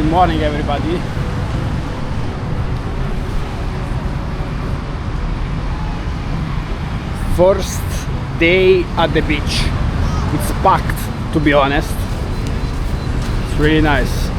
Good morning, everybody. First day at the beach. It's packed, to be honest. It's really nice.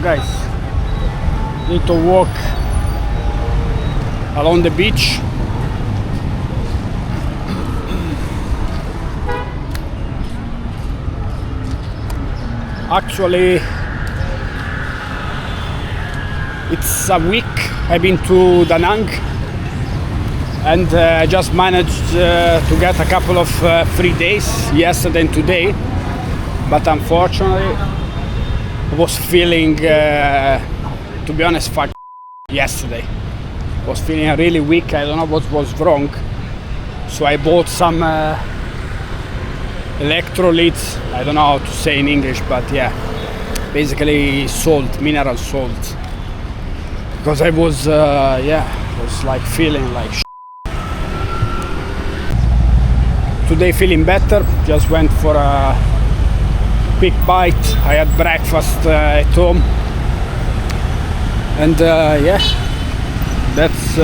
Guys, need to walk along the beach. Actually, it's a week I've been to Da Nang, and I just managed to get a couple of free days yesterday and today, but unfortunately I was feeling, to be honest, yesterday. I was feeling really weak. I don't know what was wrong. So I bought some electrolytes. I don't know how to say in English, but yeah, basically salt, mineral salt. Because I was, was like feeling like Today feeling better. Just went for a quick bite. I had breakfast at home, and that's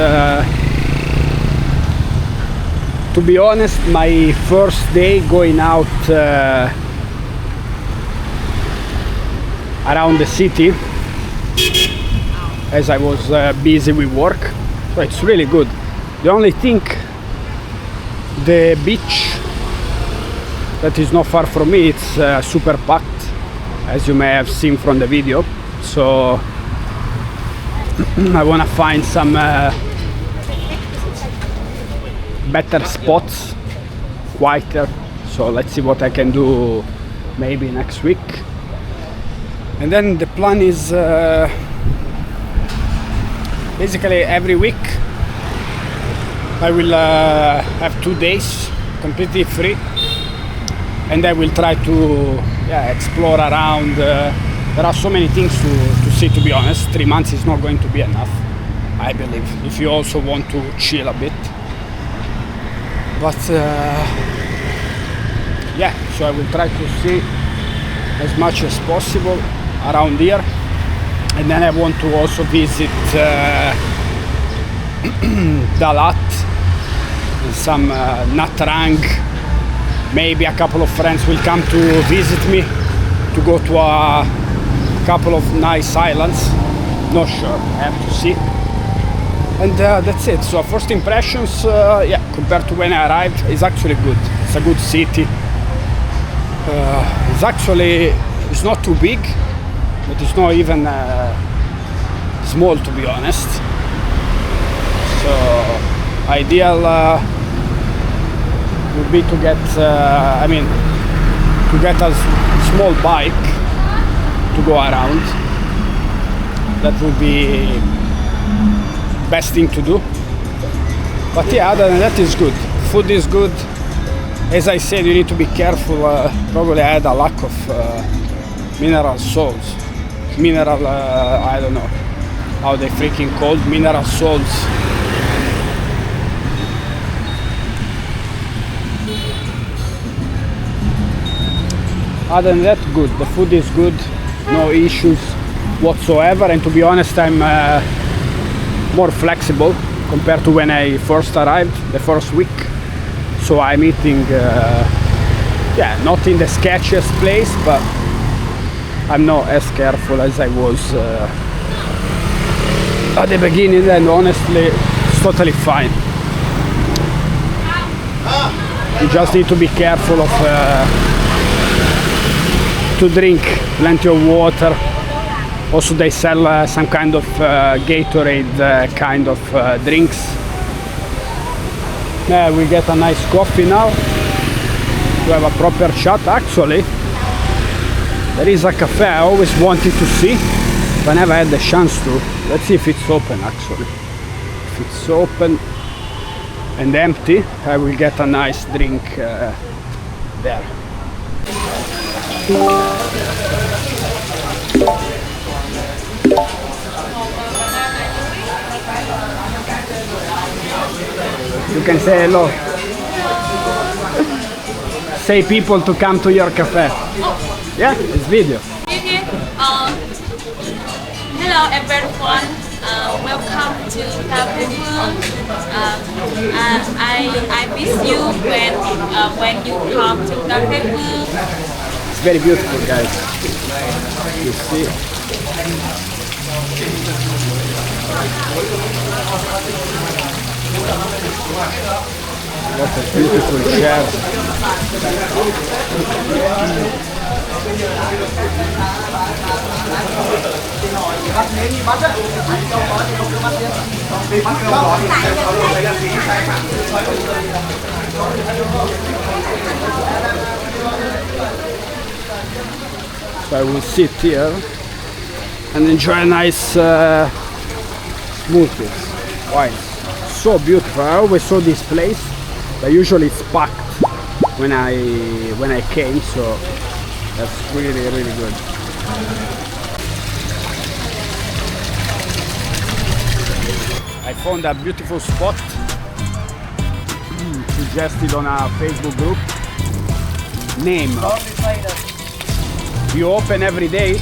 to be honest my first day going out around the city, as I was busy with work, so it's really good. The only thing, the beach that is not far from me, it's super packed, as you may have seen from the video. So I want to find some better spots, quieter. So let's see what I can do maybe next week. And then the plan is basically every week I will have 2 days completely free, and I will try to explore around. There are so many things to see, to be honest. 3 months is not going to be enough, I believe, if you also want to chill a bit. But so I will try to see as much as possible around here. And then I want to also visit Dalat, some Natrang. Maybe a couple of friends will come to visit me to go to a couple of nice islands. Not sure, I have to see. And that's it. So first impressions, yeah, compared to when I arrived, is actually good. It's a good city. It's not too big, but it's not even small, to be honest. So ideal would be to get, to get a small bike to go around. That would be best thing to do. But yeah, other than that, is good. Food is good. As I said, you need to be careful. Probably I had a lack of mineral salts. I don't know how they freaking called mineral salts. Other than that, good. The food is good. No issues whatsoever. And to be honest, I'm more flexible compared to when I first arrived, the first week. So I'm eating, yeah, not in the sketchiest place, but I'm not as careful as I was at the beginning, and honestly, it's totally fine. You just need to be careful of to drink plenty of water. Also, they sell some kind of Gatorade kind of drinks. We get a nice coffee now to have a proper chat. Actually, there is a cafe I always wanted to see, but never had the chance to. Let's see if it's open actually. If it's open and empty, I will get a nice drink there. You can say hello. Say people to come to your cafe. Yeah, it's video. Hello everyone. Welcome to Café. I miss you when you come to Café. It's very beautiful, guys. You see. What a beautiful chairs. So I will sit here and enjoy a nice smoothies. Wine. So beautiful. I always saw this place, but usually it's packed when I came, so that's really good. I found a beautiful spot suggested on a Facebook group. Name. You open every day?